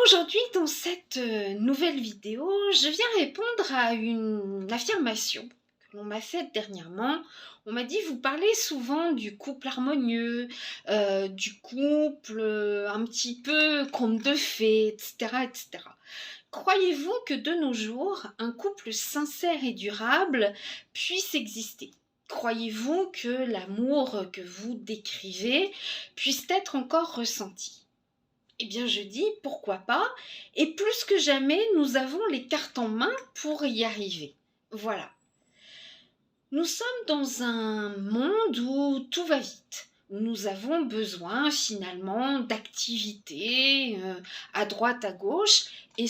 Aujourd'hui, dans cette nouvelle vidéo, je viens répondre à une affirmation que l'on m'a faite dernièrement. On m'a dit, vous parlez souvent du couple harmonieux, du couple un petit peu conte de fées, etc., etc. Croyez-vous que de nos jours, un couple sincère et durable puisse exister? Croyez-vous que l'amour que vous décrivez puisse être encore ressenti? Eh bien, je dis pourquoi pas, et plus que jamais, nous avons les cartes en main pour y arriver. Voilà. Nous sommes dans un monde où tout va vite. Nous avons besoin finalement d'activités à droite, à gauche, et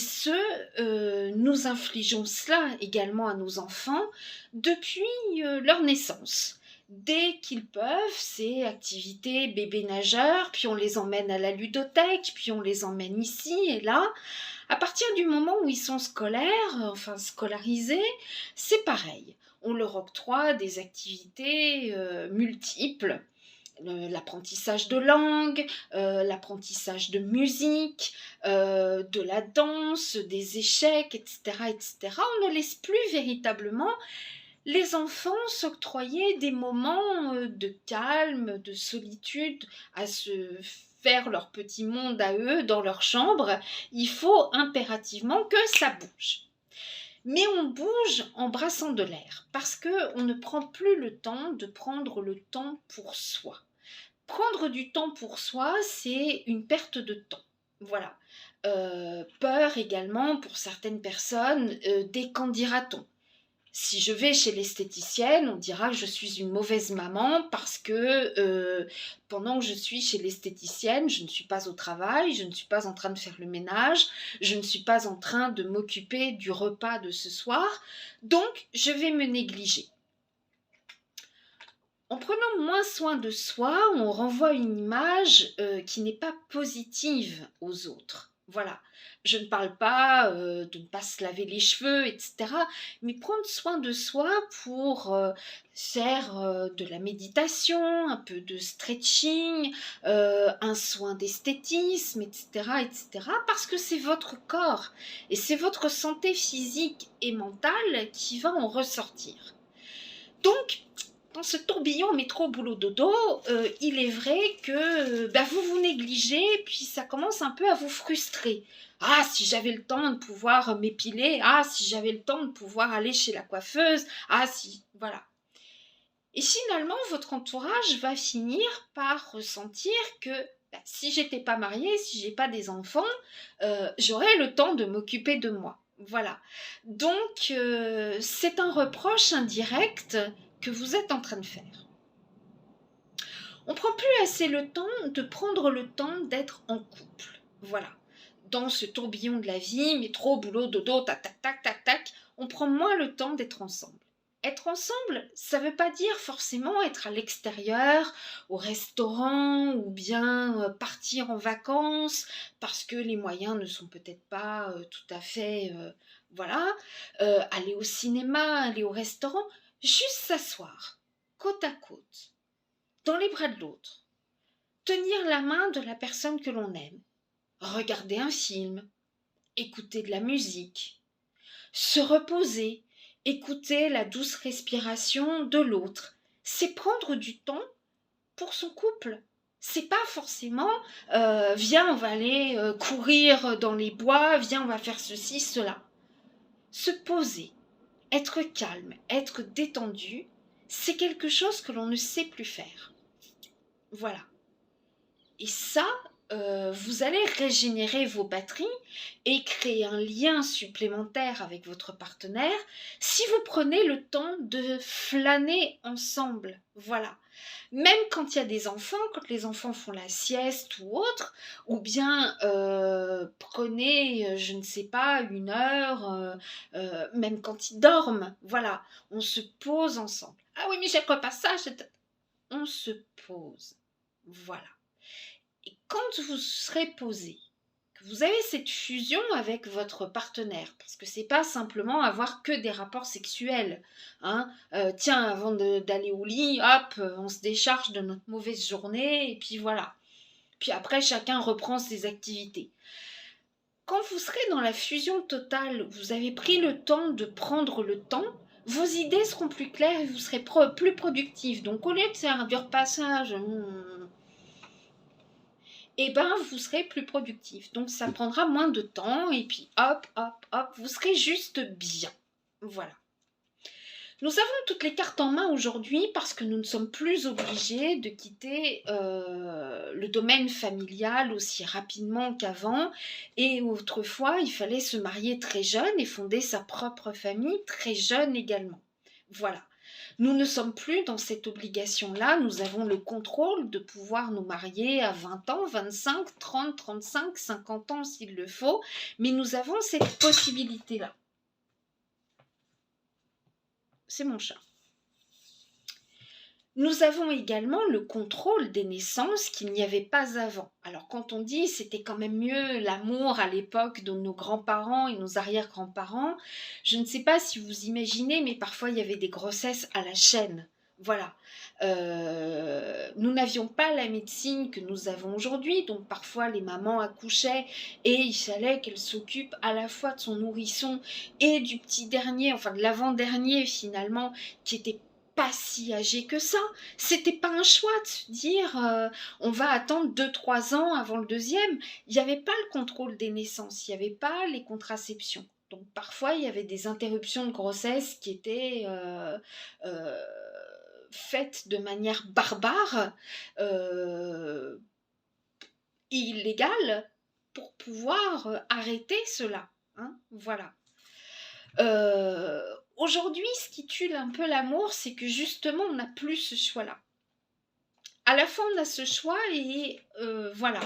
nous infligeons cela également à nos enfants depuis leur naissance. Dès qu'ils peuvent, c'est activités bébé nageur, puis on les emmène à la ludothèque, puis on les emmène ici et là. À partir du moment où ils sont scolaires, enfin scolarisés, c'est pareil. On leur octroie des activités multiples, l'apprentissage de langue, l'apprentissage de musique, de la danse, des échecs, etc., etc. On ne laisse plus véritablement les enfants s'octroyer des moments de calme, de solitude, à se faire leur petit monde à eux dans leur chambre. Il faut impérativement que ça bouge. Mais on bouge en brassant de l'air, parce qu'on ne prend plus le temps de prendre le temps pour soi. Prendre du temps pour soi, c'est une perte de temps. Voilà. Peur également pour certaines personnes des qu'en dira-t-on. Si je vais chez l'esthéticienne, on dira que je suis une mauvaise maman parce que pendant que je suis chez l'esthéticienne, je ne suis pas au travail, je ne suis pas en train de faire le ménage, je ne suis pas en train de m'occuper du repas de ce soir, donc je vais me négliger. En prenant moins soin de soi, on renvoie une image qui n'est pas positive aux autres. Voilà, je ne parle pas de ne pas se laver les cheveux, etc. Mais prendre soin de soi pour faire de la méditation, un peu de stretching, un soin d'esthétisme, etc., etc. Parce que c'est votre corps et c'est votre santé physique et mentale qui va en ressortir. Donc, dans ce tourbillon métro boulot dodo, il est vrai que vous vous négligez, puis ça commence un peu à vous frustrer. Ah, si j'avais le temps de pouvoir m'épiler, ah, si j'avais le temps de pouvoir aller chez la coiffeuse, ah, si, voilà. Et finalement, votre entourage va finir par ressentir que si j'étais pas mariée, si j'ai pas des enfants, j'aurais le temps de m'occuper de moi. Voilà. Donc, c'est un reproche indirect que vous êtes en train de faire. On prend plus assez le temps de prendre le temps d'être en couple. Voilà. Dans ce tourbillon de la vie, métro, boulot, dodo, tac, tac, tac, tac, tac, on prend moins le temps d'être ensemble. Être ensemble, ça ne veut pas dire forcément être à l'extérieur, au restaurant, ou bien partir en vacances, parce que les moyens ne sont peut-être pas tout à fait... voilà. Aller au cinéma, aller au restaurant, juste s'asseoir, côte à côte, dans les bras de l'autre, tenir la main de la personne que l'on aime, regarder un film, écouter de la musique, se reposer, écouter la douce respiration de l'autre. C'est prendre du temps pour son couple. C'est pas forcément viens, on va aller courir dans les bois, viens, on va faire ceci, cela. Se poser, être calme, être détendu, c'est quelque chose que l'on ne sait plus faire. Voilà. Et ça, vous allez régénérer vos batteries et créer un lien supplémentaire avec votre partenaire si vous prenez le temps de flâner ensemble. Voilà. Même quand il y a des enfants, quand les enfants font la sieste ou autre, ou bien prenez, je ne sais pas, 1 heure, même quand ils dorment, voilà, on se pose ensemble. Ah oui, mais j'ai pas ça, on se pose. Voilà. Et quand vous serez posé, que vous avez cette fusion avec votre partenaire, parce que c'est pas simplement avoir que des rapports sexuels, hein, tiens, avant d'aller au lit, hop, on se décharge de notre mauvaise journée, et puis voilà. Puis après, chacun reprend ses activités. Quand vous serez dans la fusion totale, vous avez pris le temps de prendre le temps, vos idées seront plus claires et vous serez plus productif. Donc au lieu de faire du repassage, eh ben vous serez plus productif. Donc ça prendra moins de temps et puis hop, hop, hop, vous serez juste bien. Voilà. Nous avons toutes les cartes en main aujourd'hui parce que nous ne sommes plus obligés de quitter le domaine familial aussi rapidement qu'avant. Et autrefois, il fallait se marier très jeune et fonder sa propre famille très jeune également. Voilà. Nous ne sommes plus dans cette obligation-là. Nous avons le contrôle de pouvoir nous marier à 20 ans, 25, 30, 35, 50 ans s'il le faut. Mais nous avons cette possibilité-là. C'est mon chat. Nous avons également le contrôle des naissances qu'il n'y avait pas avant. Alors quand on dit c'était quand même mieux l'amour à l'époque de nos grands-parents et nos arrière-grands-parents, je ne sais pas si vous imaginez, mais parfois il y avait des grossesses à la chaîne. Voilà. Nous n'avions pas la médecine que nous avons aujourd'hui, donc parfois les mamans accouchaient et il fallait qu'elles s'occupent à la fois de son nourrisson et du petit dernier, enfin de l'avant-dernier finalement, qui était pas si âgé que ça. C'était pas un choix de se dire on va attendre 2-3 ans avant le deuxième. Il n'y avait pas le contrôle des naissances, il n'y avait pas les contraceptions. Donc parfois il y avait des interruptions de grossesse qui étaient faites de manière barbare, illégale, pour pouvoir arrêter cela. Hein, voilà. Aujourd'hui, ce qui tue un peu l'amour, c'est que justement, on n'a plus ce choix-là. À la fois, on a ce choix et voilà.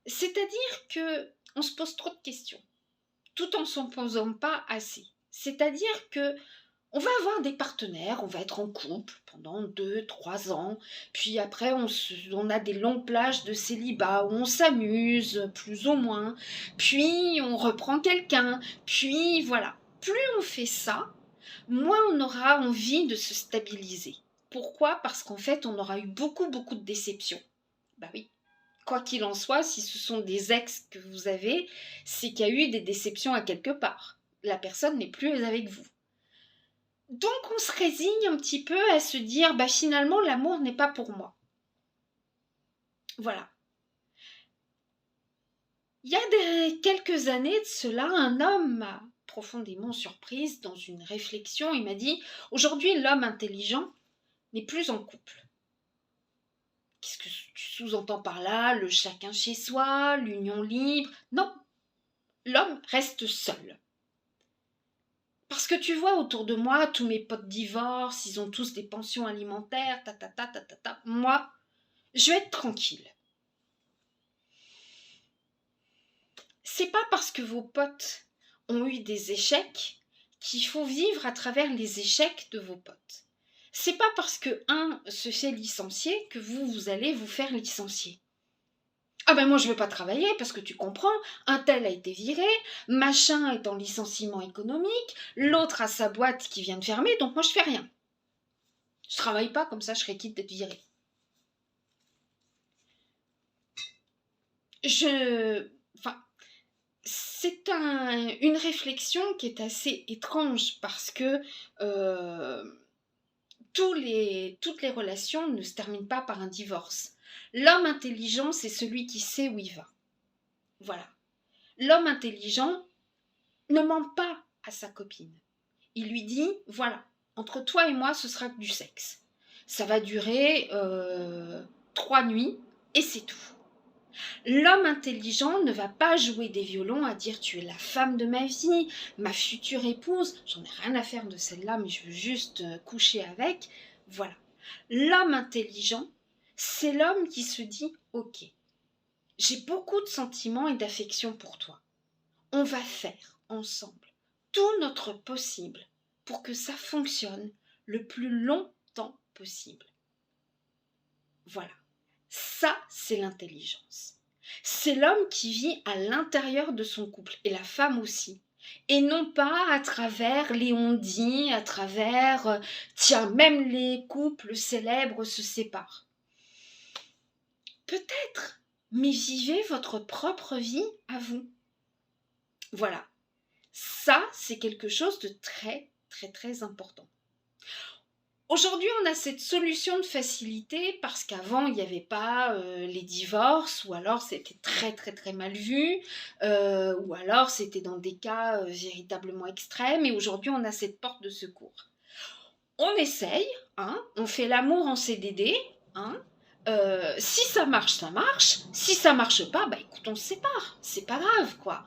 C'est-à-dire que on se pose trop de questions, tout en s'en posant pas assez. C'est-à-dire que on va avoir des partenaires, on va être en couple pendant 2-3 ans, puis après on a des longues plages de célibat où on s'amuse, plus ou moins, puis on reprend quelqu'un, puis voilà. Plus on fait ça, moins on aura envie de se stabiliser. Pourquoi? Parce qu'en fait, on aura eu beaucoup, beaucoup de déceptions. Bah oui. Quoi qu'il en soit, si ce sont des ex que vous avez, c'est qu'il y a eu des déceptions à quelque part. La personne n'est plus avec vous. Donc on se résigne un petit peu à se dire, bah finalement l'amour n'est pas pour moi. Voilà. Il y a quelques années de cela, un homme m'a profondément surprise dans une réflexion. Il m'a dit, aujourd'hui l'homme intelligent n'est plus en couple. Qu'est-ce que tu sous-entends par là? Le chacun chez soi, l'union libre? Non, l'homme reste seul. Parce que tu vois autour de moi, tous mes potes divorcent, ils ont tous des pensions alimentaires, ta. Moi, je vais être tranquille. C'est pas parce que vos potes ont eu des échecs qu'il faut vivre à travers les échecs de vos potes. C'est pas parce que un se fait licencier que vous allez vous faire licencier. Ah ben moi je veux pas travailler parce que tu comprends, un tel a été viré, machin est en licenciement économique, l'autre a sa boîte qui vient de fermer, donc moi je fais rien. Je travaille pas, comme ça je serais quitte d'être viré. Enfin, c'est une réflexion qui est assez étrange parce que toutes les relations ne se terminent pas par un divorce. L'homme intelligent, c'est celui qui sait où il va. Voilà. L'homme intelligent ne ment pas à sa copine. Il lui dit, voilà, entre toi et moi, ce sera du sexe. Ça va durer 3 nuits et c'est tout. L'homme intelligent ne va pas jouer des violons à dire tu es la femme de ma vie, ma future épouse, j'en ai rien à faire de celle-là, mais je veux juste coucher avec. Voilà. L'homme intelligent, c'est l'homme qui se dit ok, j'ai beaucoup de sentiments et d'affection pour toi. On va faire ensemble tout notre possible pour que ça fonctionne le plus longtemps possible. Voilà. Ça, c'est l'intelligence. C'est l'homme qui vit à l'intérieur de son couple, et la femme aussi. Et non pas à travers les on-dit, à travers tiens, même les couples célèbres se séparent. Peut-être, mais vivez votre propre vie à vous. Voilà. Ça, c'est quelque chose de très, très, très important. Aujourd'hui, on a cette solution de facilité parce qu'avant, il n'y avait pas les divorces, ou alors c'était très très très mal vu, ou alors c'était dans des cas véritablement extrêmes, et aujourd'hui, on a cette porte de secours. On essaye, hein, on fait l'amour en CDD, hein, si ça marche, si ça marche pas, bah écoute, on se sépare, c'est pas grave, quoi.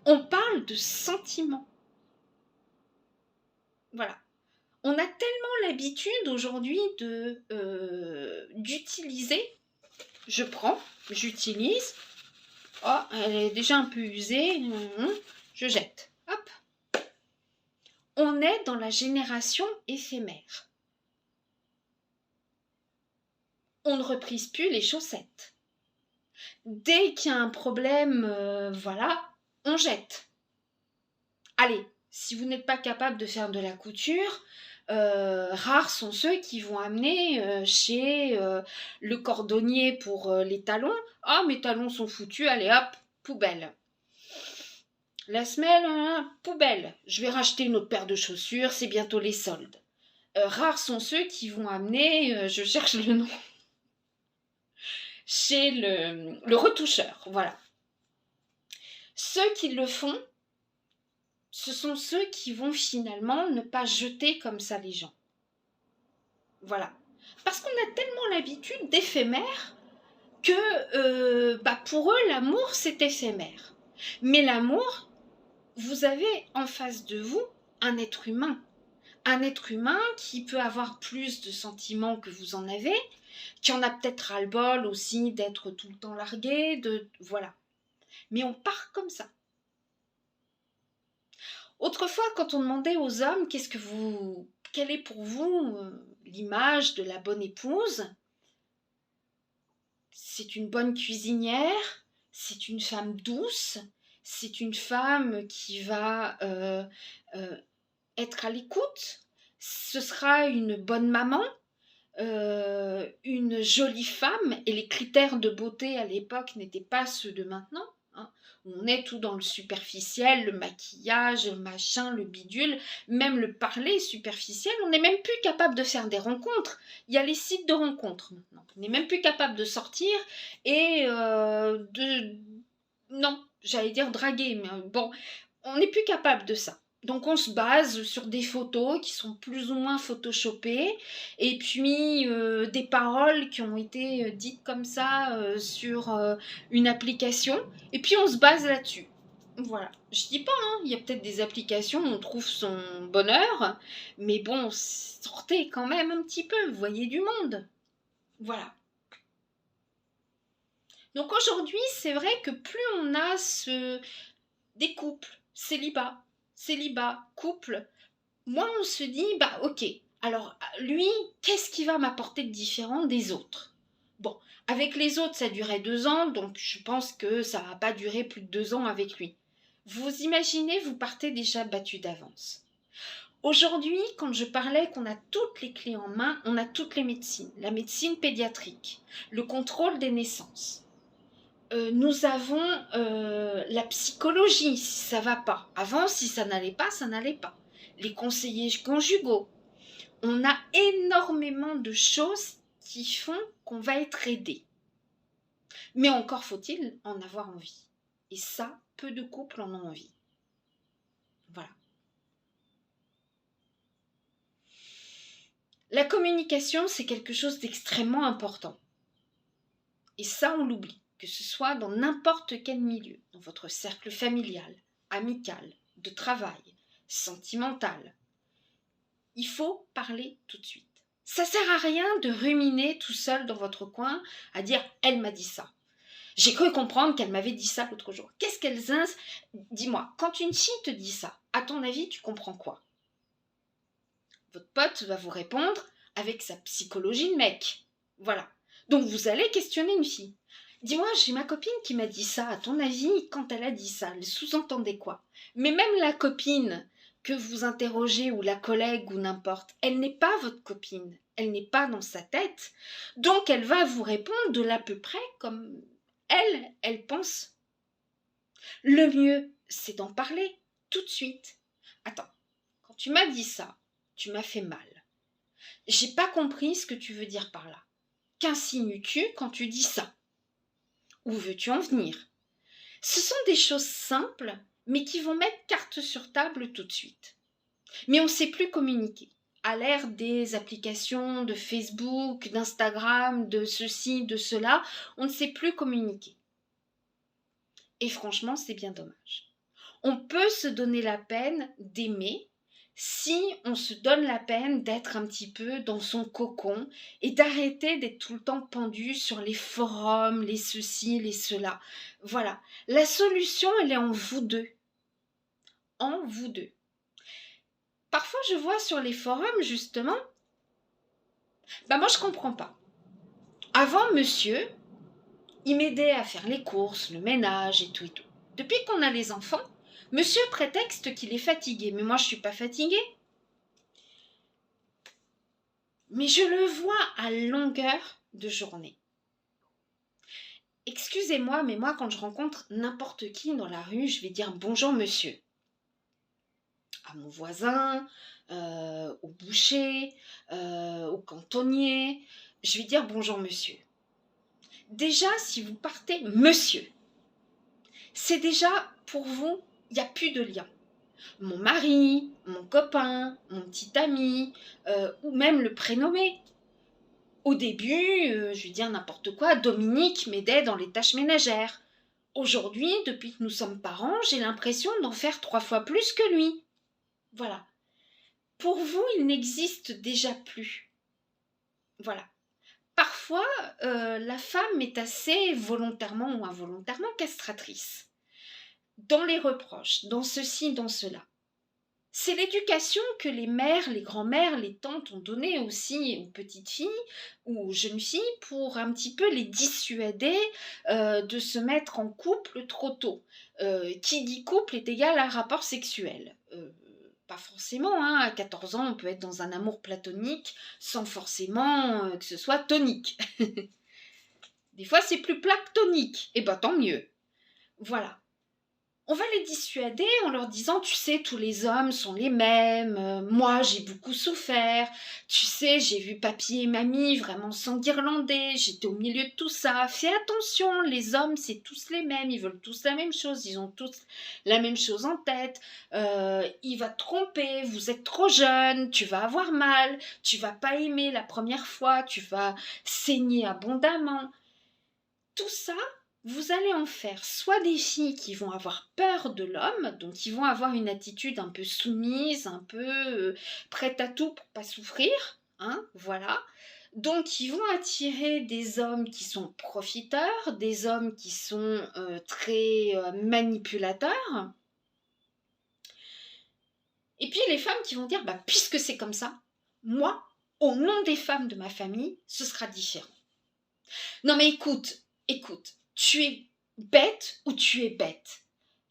On parle de sentiments. Voilà. On a tellement l'habitude aujourd'hui d'utiliser, je prends, j'utilise, oh, elle est déjà un peu usée, je jette, hop. On est dans la génération éphémère. On ne reprise plus les chaussettes. Dès qu'il y a un problème, voilà, on jette. Allez, si vous n'êtes pas capable de faire de la couture, rares sont ceux qui vont amener chez le cordonnier pour les talons. Ah, mes talons sont foutus, allez hop, poubelle. La semelle, poubelle. Je vais racheter une autre paire de chaussures, c'est bientôt les soldes. Rares sont ceux qui vont amener, je cherche le nom, chez le retoucheur, voilà. Ceux qui le font, ce sont ceux qui vont finalement ne pas jeter comme ça les gens. Voilà. Parce qu'on a tellement l'habitude d'éphémère que pour eux, l'amour, c'est éphémère. Mais l'amour, vous avez en face de vous un être humain. Un être humain qui peut avoir plus de sentiments que vous en avez, qui en a peut-être ras-le-bol aussi d'être tout le temps largué, voilà. Mais on part comme ça. Autrefois, quand on demandait aux hommes quelle est pour vous l'image de la bonne épouse, c'est une bonne cuisinière, c'est une femme douce, c'est une femme qui va être à l'écoute, ce sera une bonne maman, une jolie femme, et les critères de beauté à l'époque n'étaient pas ceux de maintenant. Hein. On est tout dans le superficiel, le maquillage, le machin, le bidule, même le parler superficiel. On n'est même plus capable de faire des rencontres. Il y a les sites de rencontres maintenant. On n'est même plus capable de sortir et non, j'allais dire draguer, mais bon, on n'est plus capable de ça. Donc on se base sur des photos qui sont plus ou moins photoshopées et puis des paroles qui ont été dites comme ça sur une application et puis on se base là-dessus. Voilà. Je dis pas, hein, il y a peut-être des applications où on trouve son bonheur, mais bon, sortez quand même un petit peu, voyez du monde. Voilà. Donc aujourd'hui, c'est vrai que plus on a des couples, célibat, couple, moins on se dit, bah ok, alors lui, qu'est-ce qui va m'apporter de différent des autres? Bon, avec les autres, ça durait 2 ans, donc je pense que ça va pas durer plus de 2 ans avec lui. Vous imaginez, vous partez déjà battu d'avance. Aujourd'hui, quand je parlais qu'on a toutes les clés en main, on a toutes les médecines. La médecine pédiatrique, le contrôle des naissances. Nous avons la psychologie, si ça va pas. Avant, si ça n'allait pas, ça n'allait pas. Les conseillers conjugaux. On a énormément de choses qui font qu'on va être aidé. Mais encore faut-il en avoir envie. Et ça, peu de couples en ont envie. Voilà. La communication, c'est quelque chose d'extrêmement important. Et ça, on l'oublie. Que ce soit dans n'importe quel milieu, dans votre cercle familial, amical, de travail, sentimental. Il faut parler tout de suite. Ça sert à rien de ruminer tout seul dans votre coin à dire « elle m'a dit ça ». J'ai cru comprendre qu'elle m'avait dit ça l'autre jour. Qu'est-ce qu'elle... Dis-moi, quand une fille te dit ça, à ton avis, tu comprends quoi? Votre pote va vous répondre avec sa psychologie de mec. Voilà. Donc vous allez questionner une fille. Dis-moi, j'ai ma copine qui m'a dit ça. À ton avis, quand elle a dit ça, elle sous-entendait quoi? Mais même la copine que vous interrogez ou la collègue ou n'importe, elle n'est pas votre copine. Elle n'est pas dans sa tête. Donc elle va vous répondre de l'à peu près comme elle pense. Le mieux, c'est d'en parler tout de suite. Attends, quand tu m'as dit ça, tu m'as fait mal. J'ai pas compris ce que tu veux dire par là. Qu'insinues-tu quand tu dis ça? Où veux-tu en venir? Ce sont des choses simples, mais qui vont mettre carte sur table tout de suite. Mais on ne sait plus communiquer. À l'ère des applications de Facebook, d'Instagram, de ceci, de cela, on ne sait plus communiquer. Et franchement, c'est bien dommage. On peut se donner la peine d'aimer si on se donne la peine d'être un petit peu dans son cocon et d'arrêter d'être tout le temps pendu sur les forums, les ceci, les cela. Voilà. La solution, elle est en vous deux. En vous deux. Parfois, je vois sur les forums, justement, moi, je comprends pas. Avant, monsieur, il m'aidait à faire les courses, le ménage et tout et tout. Depuis qu'on a les enfants, monsieur prétexte qu'il est fatigué. Mais moi, je suis pas fatiguée. Mais je le vois à longueur de journée. Excusez-moi, mais moi, quand je rencontre n'importe qui dans la rue, je vais dire bonjour monsieur. À mon voisin, au boucher, au cantonnier, je vais dire bonjour monsieur. Déjà, si vous partez monsieur, c'est déjà pour vous, il n'y a plus de lien. Mon mari, mon copain, mon petit ami, ou même le prénommé. Au début, je vais dire n'importe quoi, Dominique m'aidait dans les tâches ménagères. Aujourd'hui, depuis que nous sommes parents, j'ai l'impression d'en faire 3 fois plus que lui. Voilà. Pour vous, il n'existe déjà plus. Voilà. Parfois, la femme est assez volontairement ou involontairement castratrice. Dans les reproches, dans ceci, dans cela. C'est l'éducation que les mères, les grands-mères, les tantes ont donnée aussi aux petites filles ou aux jeunes filles pour un petit peu les dissuader de se mettre en couple trop tôt. Qui dit couple est égal à rapport sexuel. Pas forcément, hein. À 14 ans, on peut être dans un amour platonique sans forcément que ce soit tonique. Des fois, c'est plus platonique. Et tant mieux. Voilà. On va les dissuader en leur disant, tu sais, tous les hommes sont les mêmes, moi j'ai beaucoup souffert, tu sais, j'ai vu papy et mamie vraiment s'enguirlander, j'étais au milieu de tout ça, fais attention, les hommes c'est tous les mêmes, ils veulent tous la même chose, ils ont tous la même chose en tête, il va te tromper, vous êtes trop jeune, tu vas avoir mal, tu vas pas aimer la première fois, tu vas saigner abondamment. Tout ça, vous allez en faire soit des filles qui vont avoir peur de l'homme, donc qui vont avoir une attitude un peu soumise, un peu prête à tout pour pas souffrir, hein, voilà. Donc ils vont attirer des hommes qui sont profiteurs, des hommes qui sont très manipulateurs. Et puis les femmes qui vont dire, puisque c'est comme ça, moi, au nom des femmes de ma famille, ce sera différent. Non mais écoute, tu es bête ou tu es bête?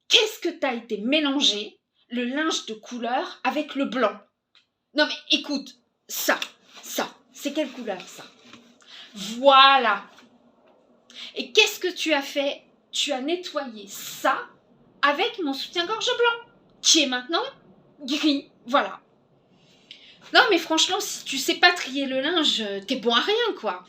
Qu'est-ce que t'as été mélangé le linge de couleur avec le blanc? Non mais écoute, ça, c'est quelle couleur ça? Voilà. Et qu'est-ce que tu as fait? Tu as nettoyé ça avec mon soutien-gorge blanc, qui est maintenant gris. Voilà. Non mais franchement, si tu sais pas trier le linge, t'es bon à rien, quoi.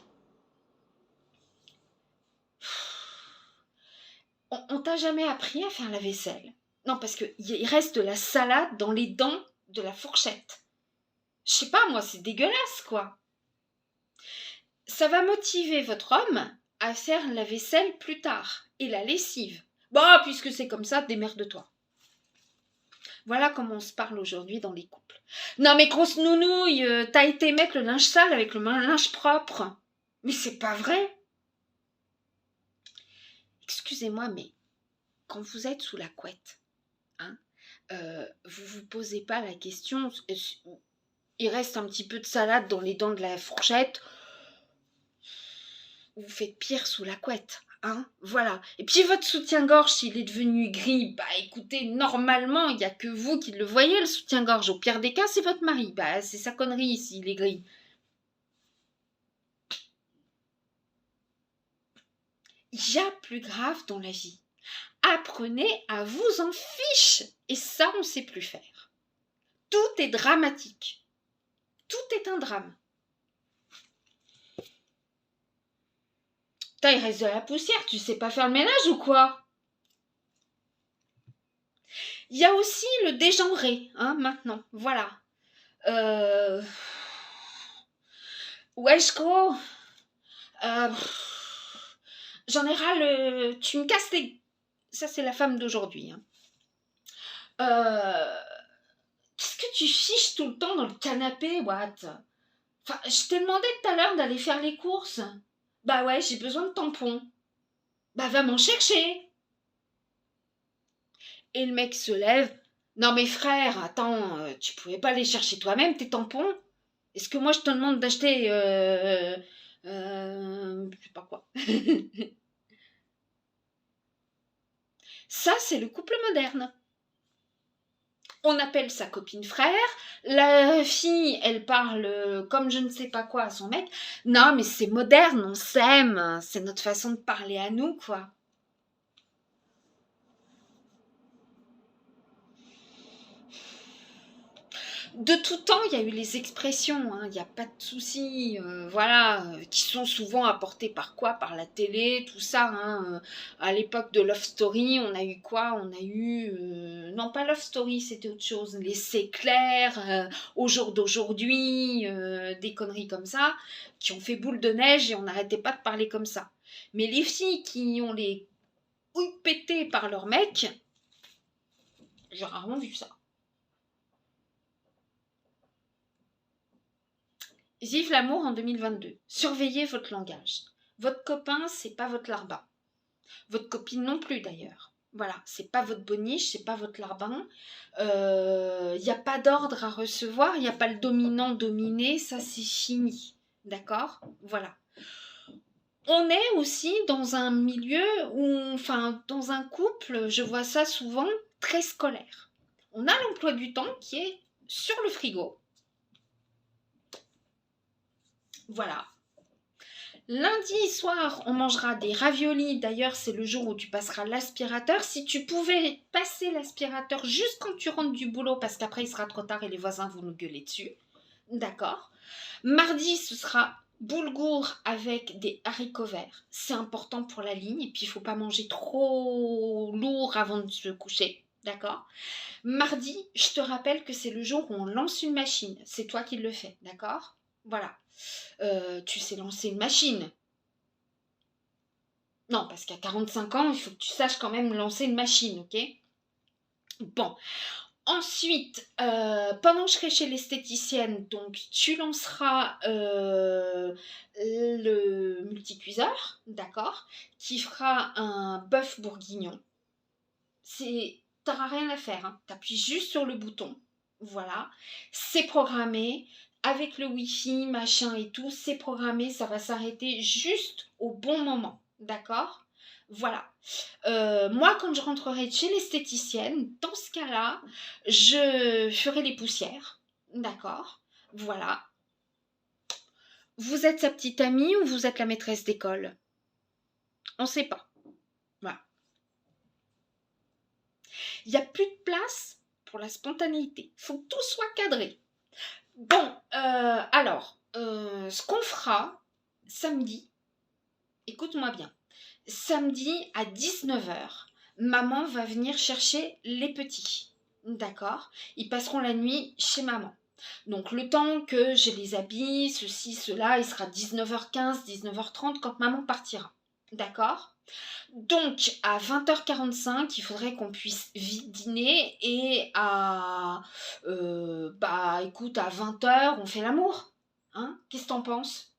On t'a jamais appris à faire la vaisselle? Non, parce qu'il reste de la salade dans les dents de la fourchette. Je sais pas, moi, c'est dégueulasse, quoi. Ça va motiver votre homme à faire la vaisselle plus tard et la lessive. Puisque c'est comme ça, démerde-toi. Voilà comment on se parle aujourd'hui dans les couples. Non, mais grosse nounouille, t'as été mettre le linge sale avec le linge propre. Mais c'est pas vrai. Excusez-moi, mais quand vous êtes sous la couette, hein, vous vous posez pas la question, il reste un petit peu de salade dans les dents de la fourchette, vous faites pire sous la couette, hein, voilà. Et puis votre soutien-gorge, s'il est devenu gris, écoutez, normalement, il n'y a que vous qui le voyez, le soutien-gorge. Au pire des cas, c'est votre mari, c'est sa connerie s'il est gris. Il y a plus grave dans la vie. Apprenez à vous en fiche. Et ça, on ne sait plus faire. Tout est dramatique. Tout est un drame. Putain, il reste de la poussière, tu sais pas faire le ménage ou quoi? Il y a aussi le dégenré, hein, maintenant. Voilà. Wesh, gros. Euh, J'en ai ras le... Tu me casses les... Ça, c'est la femme d'aujourd'hui. Hein. Qu'est-ce que tu fiches tout le temps dans le canapé, Watt? Enfin, je t'ai demandé tout à l'heure d'aller faire les courses. Bah ouais, j'ai besoin de tampons. Bah va m'en chercher. Et le mec se lève. Non mais frère, attends, tu pouvais pas aller chercher toi-même tes tampons? Est-ce que moi je te demande d'acheter... je sais pas quoi. Ça, c'est le couple moderne. On appelle sa copine frère, la fille, elle parle comme je ne sais pas quoi à son mec. Non, mais c'est moderne, on s'aime, c'est notre façon de parler à nous, quoi. De tout temps, il y a eu les expressions, il n'y a pas de souci, voilà, qui sont souvent apportées par quoi? Par la télé, tout ça. À l'époque de Love Story, on a eu quoi? On a eu... non, pas Love Story, c'était autre chose. Les C'est clair, au jour d'aujourd'hui, des conneries comme ça, qui ont fait boule de neige et on n'arrêtait pas de parler comme ça. Mais les filles qui ont les couilles pétées par leur mec, j'ai rarement vu ça. Vive l'amour en 2022. Surveillez votre langage. Votre copain, c'est pas votre larbin. Votre copine non plus d'ailleurs. Voilà, c'est pas votre boniche, c'est pas votre larbin. Il n'y a pas d'ordre à recevoir, il n'y a pas le dominant-dominé, ça c'est fini. D'accord? Voilà. On est aussi dans un milieu où, enfin, dans un couple, je vois ça souvent, très scolaire. On a l'emploi du temps qui est sur le frigo. Voilà. Lundi soir, on mangera des raviolis. D'ailleurs, c'est le jour où tu passeras l'aspirateur. Si tu pouvais passer l'aspirateur juste quand tu rentres du boulot, parce qu'après, il sera trop tard et les voisins vont nous gueuler dessus. D'accord. Mardi, ce sera boulgour avec des haricots verts. C'est important pour la ligne. Et puis, il ne faut pas manger trop lourd avant de se coucher. D'accord. Mardi, je te rappelle que c'est le jour où on lance une machine. C'est toi qui le fais. D'accord. Voilà. Tu sais lancer une machine. Non, parce qu'à 45 ans, il faut que tu saches quand même lancer une machine, ok? Bon. Ensuite, pendant que je serai chez l'esthéticienne, donc tu lanceras le multicuiseur, d'accord? Qui fera un bœuf bourguignon. T'auras rien à faire, hein. T'appuies juste sur le bouton. Voilà. C'est programmé. Avec le wifi, machin et tout, c'est programmé, ça va s'arrêter juste au bon moment, d'accord? Voilà. Moi, quand je rentrerai chez l'esthéticienne, dans ce cas-là, je ferai les poussières, d'accord? Voilà. Vous êtes sa petite amie ou vous êtes la maîtresse d'école? On ne sait pas. Voilà. Il n'y a plus de place pour la spontanéité. Il faut que tout soit cadré. Bon, alors, ce qu'on fera samedi, écoute-moi bien, samedi à 19h, maman va venir chercher les petits, d'accord? Ils passeront la nuit chez maman. Donc le temps que je les habille, ceci, cela, il sera 19h15, 19h30 quand maman partira, d'accord? Donc, à 20h45, il faudrait qu'on puisse vite dîner et écoute, à 20h, on fait l'amour. Hein? Qu'est-ce que t'en penses?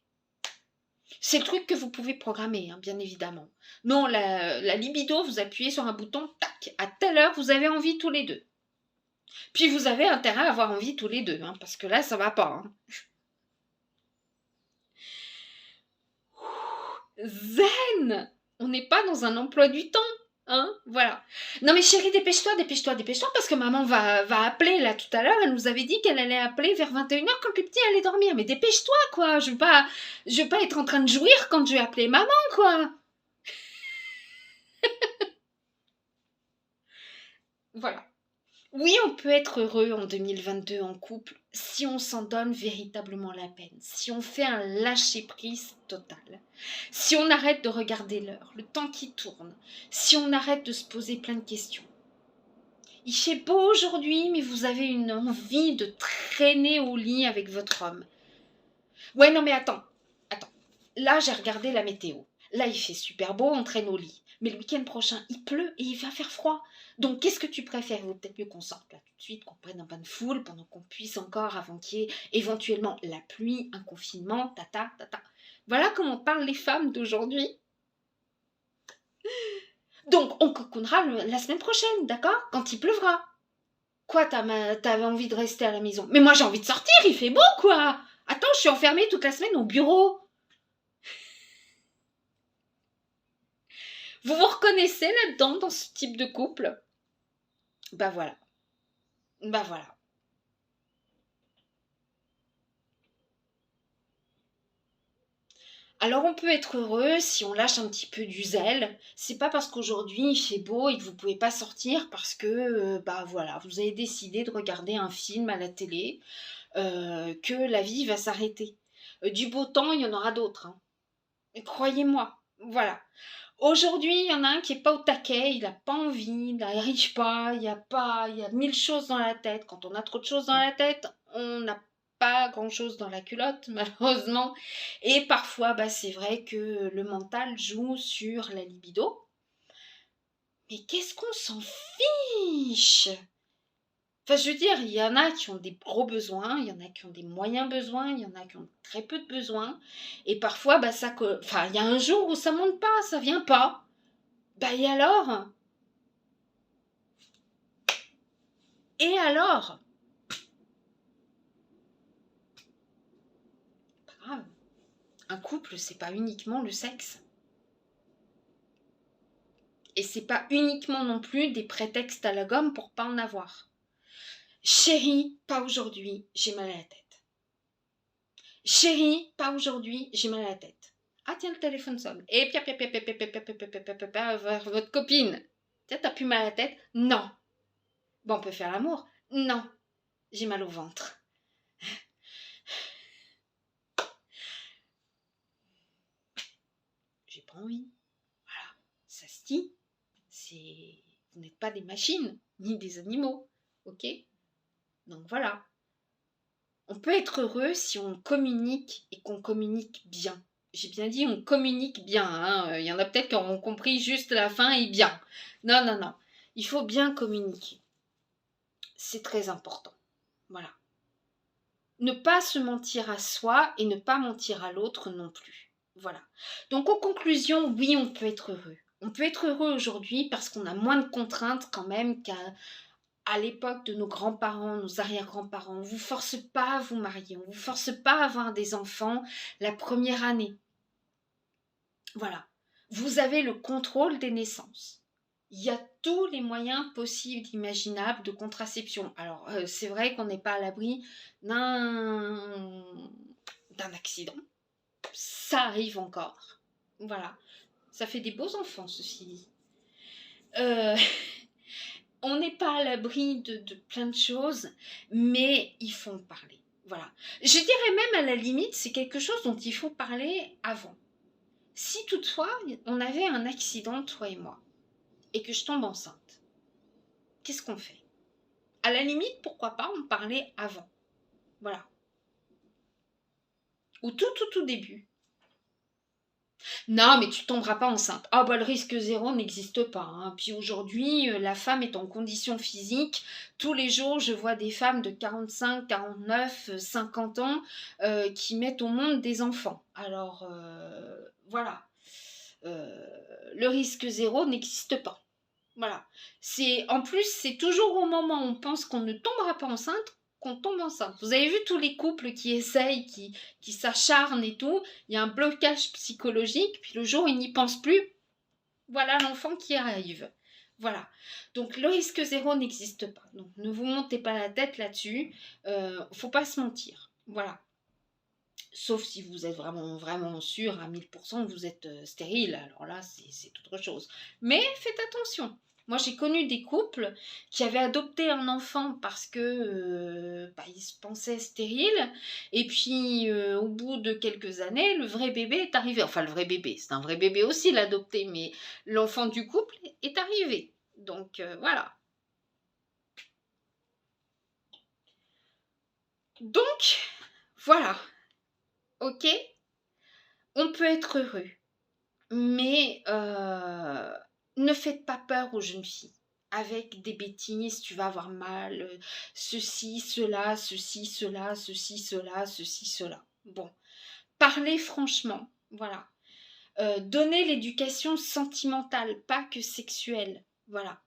C'est le truc que vous pouvez programmer, hein, bien évidemment. Non, la libido, vous appuyez sur un bouton, tac, à telle heure, vous avez envie tous les deux. Puis vous avez intérêt à avoir envie tous les deux, hein, parce que là, ça va pas. Hein. Zen! On n'est pas dans un emploi du temps. Hein, voilà. Non mais chérie, dépêche-toi, dépêche-toi, dépêche-toi, parce que maman va appeler là tout à l'heure. Elle nous avait dit qu'elle allait appeler vers 21h quand le petit allait dormir. Mais dépêche-toi, quoi. Je veux pas être en train de jouir quand je vais appeler maman, quoi. Voilà. Oui, on peut être heureux en 2022 en couple si on s'en donne véritablement la peine, si on fait un lâcher-prise total, si on arrête de regarder l'heure, le temps qui tourne, si on arrête de se poser plein de questions. Il fait beau aujourd'hui, mais vous avez une envie de traîner au lit avec votre homme. Ouais, non mais attends. Là, j'ai regardé la météo. Là, il fait super beau, on traîne au lit. Mais le week-end prochain, il pleut et il va faire froid. Donc, qu'est-ce que tu préfères? Il vaut peut-être mieux qu'on sorte là tout de suite, qu'on prenne un bain de foule pendant qu'on puisse encore, avant qu'il y ait éventuellement la pluie, un confinement, tata. Voilà comment parlent les femmes d'aujourd'hui. Donc, on cocoonera la semaine prochaine, d'accord? Quand il pleuvra. Quoi, t'avais envie de rester à la maison? Mais moi, j'ai envie de sortir, il fait beau, quoi! Attends, je suis enfermée toute la semaine au bureau. Vous vous reconnaissez là-dedans, dans ce type de couple? Bah voilà. Bah voilà. Alors on peut être heureux si on lâche un petit peu du zèle. C'est pas parce qu'aujourd'hui il fait beau et que vous pouvez pas sortir parce que bah voilà, vous avez décidé de regarder un film à la télé que la vie va s'arrêter. Du beau temps, il y en aura d'autres, hein. Croyez-moi. Voilà. Aujourd'hui, il y en a un qui est pas au taquet, il a pas envie, il n'arrive pas, il y a mille choses dans la tête. Quand on a trop de choses dans la tête, on n'a pas grand-chose dans la culotte, malheureusement. Et parfois, bah, c'est vrai que le mental joue sur la libido. Mais qu'est-ce qu'on s'en fiche? Enfin, je veux dire, il y en a qui ont des gros besoins, il y en a qui ont des moyens besoins, il y en a qui ont très peu de besoins. Et parfois, bah, enfin, il y a un jour où ça monte pas, ça vient pas. Bah, et alors? Et alors? Pas grave. Un couple, c'est pas uniquement le sexe. Et c'est pas uniquement non plus des prétextes à la gomme pour pas en avoir. Chérie, pas aujourd'hui, j'ai mal à la tête. Chérie, pas aujourd'hui, j'ai mal à la tête. Ah tiens, le téléphone sonne. Et votre copine. Tiens, t'as plus mal à la tête? Non. Bon, on peut faire l'amour? Non. J'ai mal au ventre. J'ai pas envie. Voilà. Ça se dit. Vous n'êtes pas des machines, ni des animaux. Ok? Donc voilà. On peut être heureux si on communique et qu'on communique bien. J'ai bien dit on communique bien, hein. Il y en a peut-être qui auront compris juste la fin et bien. Non. Il faut bien communiquer. C'est très important. Voilà. Ne pas se mentir à soi et ne pas mentir à l'autre non plus. Voilà. Donc en conclusion, oui, on peut être heureux. On peut être heureux aujourd'hui parce qu'on a moins de contraintes quand même qu'à l'époque de nos grands-parents, nos arrière-grands-parents. On ne vous force pas à vous marier, on ne vous force pas à avoir des enfants la première année. Voilà. Vous avez le contrôle des naissances. Il y a tous les moyens possibles, imaginables de contraception. Alors, c'est vrai qu'on n'est pas à l'abri d'un accident. Ça arrive encore. Voilà. Ça fait des beaux enfants, ceci dit. Euh, on n'est pas à l'abri de plein de choses, mais il faut en parler. Voilà. Je dirais même à la limite, c'est quelque chose dont il faut parler avant. Si toutefois, on avait un accident, toi et moi, et que je tombe enceinte, qu'est-ce qu'on fait? À la limite, pourquoi pas en parler avant? Voilà. Au tout début. Non, mais tu tomberas pas enceinte. Ah bah le risque zéro n'existe pas, hein. Puis aujourd'hui, la femme est en condition physique. Tous les jours, je vois des femmes de 45, 49, 50 ans qui mettent au monde des enfants. Alors voilà. Euh, le risque zéro n'existe pas. Voilà. En plus, c'est toujours au moment où on pense qu'on ne tombera pas enceinte qu'on tombe enceinte. Vous avez vu tous les couples qui essayent, qui s'acharnent et tout, il y a un blocage psychologique, puis le jour où ils n'y pensent plus, voilà l'enfant qui arrive. Voilà. Donc le risque zéro n'existe pas. Donc ne vous montez pas la tête là-dessus. Faut pas se mentir. Voilà. Sauf si vous êtes vraiment sûr à 1000% que vous êtes stérile. Alors là, c'est autre chose. Mais faites attention. Moi, j'ai connu des couples qui avaient adopté un enfant parce que ils se pensaient stériles. Et puis, au bout de quelques années, le vrai bébé est arrivé. Enfin, le vrai bébé, c'est un vrai bébé aussi l'adopté, mais l'enfant du couple est arrivé. Donc, voilà. Donc, voilà. Ok, on peut être heureux, mais ne faites pas peur aux jeunes filles. Avec des bêtises, tu vas avoir mal, ceci, cela, ceci, cela, ceci, cela, ceci, cela. Bon, parlez franchement, voilà. Donnez l'éducation sentimentale, pas que sexuelle, voilà.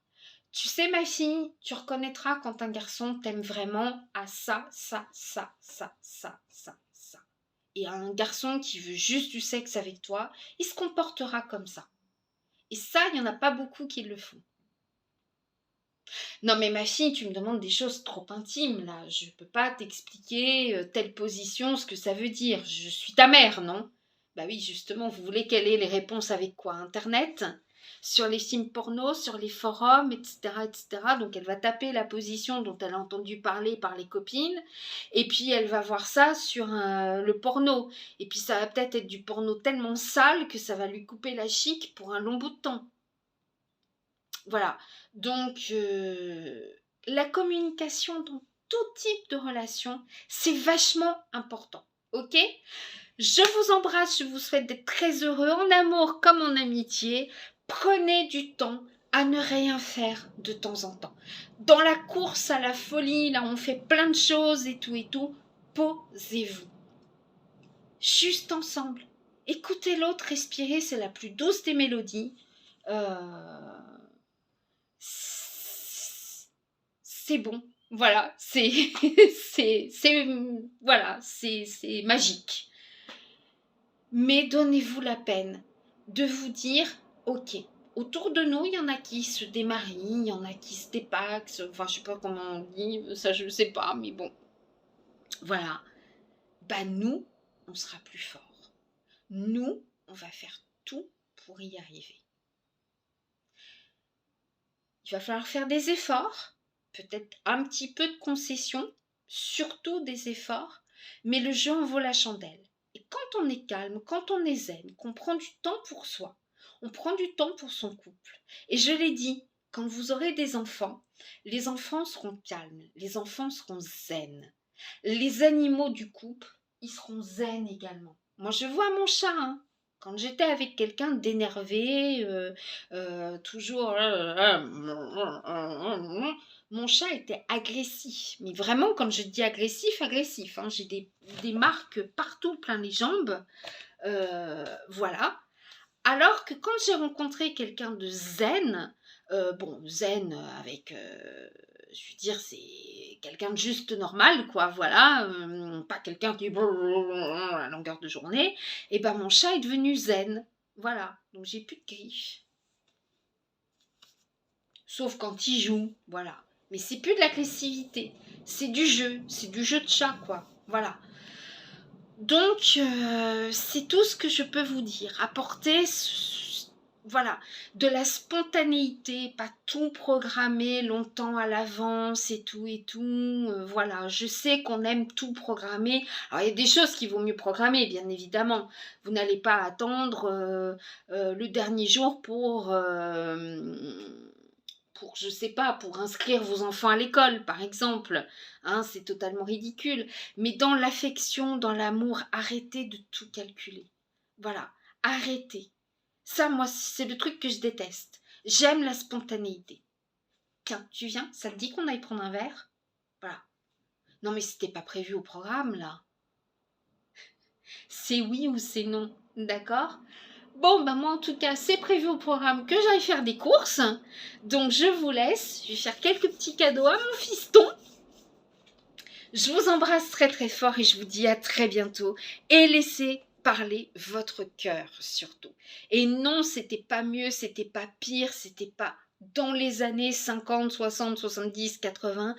Tu sais, ma fille, tu reconnaîtras quand un garçon t'aime vraiment à ça, ça, ça, ça, ça, ça, ça. Et un garçon qui veut juste du sexe avec toi, il se comportera comme ça. Et ça, il n'y en a pas beaucoup qui le font. Non mais ma fille, tu me demandes des choses trop intimes là. Je ne peux pas t'expliquer telle position, ce que ça veut dire. Je suis ta mère, non? Bah oui, justement, vous voulez qu'elle ait les réponses avec quoi? Internet? Sur les films porno, sur les forums, etc., etc. Donc elle va taper la position dont elle a entendu parler par les copines, et puis elle va voir ça sur le porno. Et puis ça va peut-être être du porno tellement sale que ça va lui couper la chic pour un long bout de temps. Voilà. Donc, la communication dans tout type de relation, c'est vachement important. Ok? Je vous embrasse, je vous souhaite d'être très heureux en amour comme en amitié. Prenez du temps à ne rien faire de temps en temps. Dans la course à la folie, là, on fait plein de choses et tout, posez-vous. Juste ensemble. Écoutez l'autre respirer, c'est la plus douce des mélodies. C'est bon. Voilà, voilà, c'est magique. Mais donnez-vous la peine de vous dire, ok, autour de nous, il y en a qui se démarient, il y en a qui se dépaxent, enfin, je sais pas comment on dit, ça je ne sais pas, mais bon, voilà. Bah nous, on sera plus forts. Nous, on va faire tout pour y arriver. Il va falloir faire des efforts, peut-être un petit peu de concession, surtout des efforts, mais le jeu en vaut la chandelle. Et quand on est calme, quand on est zen, qu'on prend du temps pour soi, on prend du temps pour son couple. Et je l'ai dit, quand vous aurez des enfants, les enfants seront calmes, les enfants seront zen. Les animaux du couple, ils seront zen également. Moi, je vois mon chat, hein. Quand j'étais avec quelqu'un d'énervé, toujours, mon chat était agressif. Mais vraiment, quand je dis agressif, agressif, hein, j'ai des marques partout, plein les jambes. Voilà. Alors que quand j'ai rencontré quelqu'un de zen, zen avec, je veux dire, c'est quelqu'un de juste normal, quoi, voilà, pas quelqu'un qui à longueur de journée, et ben mon chat est devenu zen, voilà, donc j'ai plus de griffes. Sauf quand il joue, voilà. Mais c'est plus de l'agressivité, c'est du jeu de chat, quoi, voilà. Donc, c'est tout ce que je peux vous dire. Apporter, voilà, de la spontanéité, pas tout programmer longtemps à l'avance et tout. Voilà, je sais qu'on aime tout programmer. Alors, il y a des choses qu'il vaut mieux programmer, bien évidemment. Vous n'allez pas attendre le dernier jour pour, je sais pas, pour inscrire vos enfants à l'école, par exemple. Hein, c'est totalement ridicule. Mais dans l'affection, dans l'amour, arrêtez de tout calculer. Voilà, arrêtez. Ça, moi, c'est le truc que je déteste. J'aime la spontanéité. Tiens, tu viens, ça te dit qu'on aille prendre un verre? Voilà. Non, mais c'était pas prévu au programme, là. C'est oui ou c'est non, d'accord? Bon, bah moi en tout cas, c'est prévu au programme que j'aille faire des courses. Donc je vous laisse. Je vais faire quelques petits cadeaux à mon fiston. Je vous embrasse très très fort et je vous dis à très bientôt. Et laissez parler votre cœur surtout. Et non, c'était pas mieux, c'était pas pire, c'était pas dans les années 50, 60, 70, 80.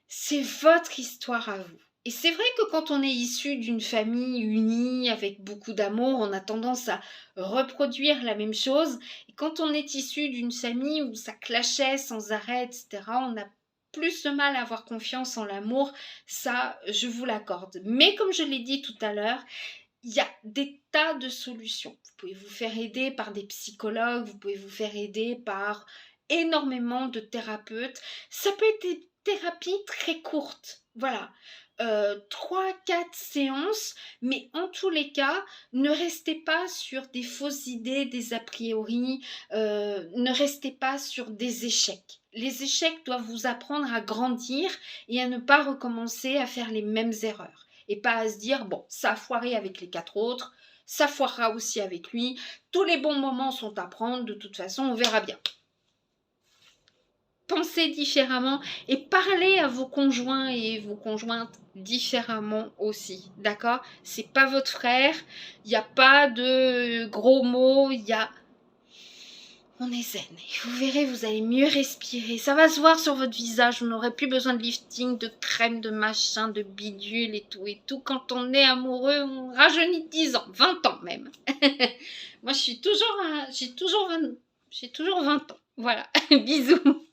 C'est votre histoire à vous. Et c'est vrai que quand on est issu d'une famille unie, avec beaucoup d'amour, on a tendance à reproduire la même chose. Et quand on est issu d'une famille où ça clashait sans arrêt, etc., on a plus de mal à avoir confiance en l'amour. Ça, je vous l'accorde. Mais comme je l'ai dit tout à l'heure, il y a des tas de solutions. Vous pouvez vous faire aider par des psychologues, vous pouvez vous faire aider par énormément de thérapeutes. Ça peut être des thérapies très courtes, voilà. 3-4 séances, mais en tous les cas, ne restez pas sur des fausses idées, des a priori, ne restez pas sur des échecs. Les échecs doivent vous apprendre à grandir et à ne pas recommencer à faire les mêmes erreurs et pas à se dire, bon, ça a foiré avec les 4 autres, ça foirera aussi avec lui, tous les bons moments sont à prendre, de toute façon, on verra bien. Pensez différemment et parlez à vos conjoints et vos conjointes différemment aussi, d'accord? C'est pas votre frère, il n'y a pas de gros mots, il y a... On est zen. Et vous verrez, vous allez mieux respirer. Ça va se voir sur votre visage. Vous n'aurez plus besoin de lifting, de crème, de machin, de bidule et tout. Et tout, quand on est amoureux, on rajeunit de 10 ans, 20 ans même. Moi, j'ai toujours 20 ans. Voilà. Bisous.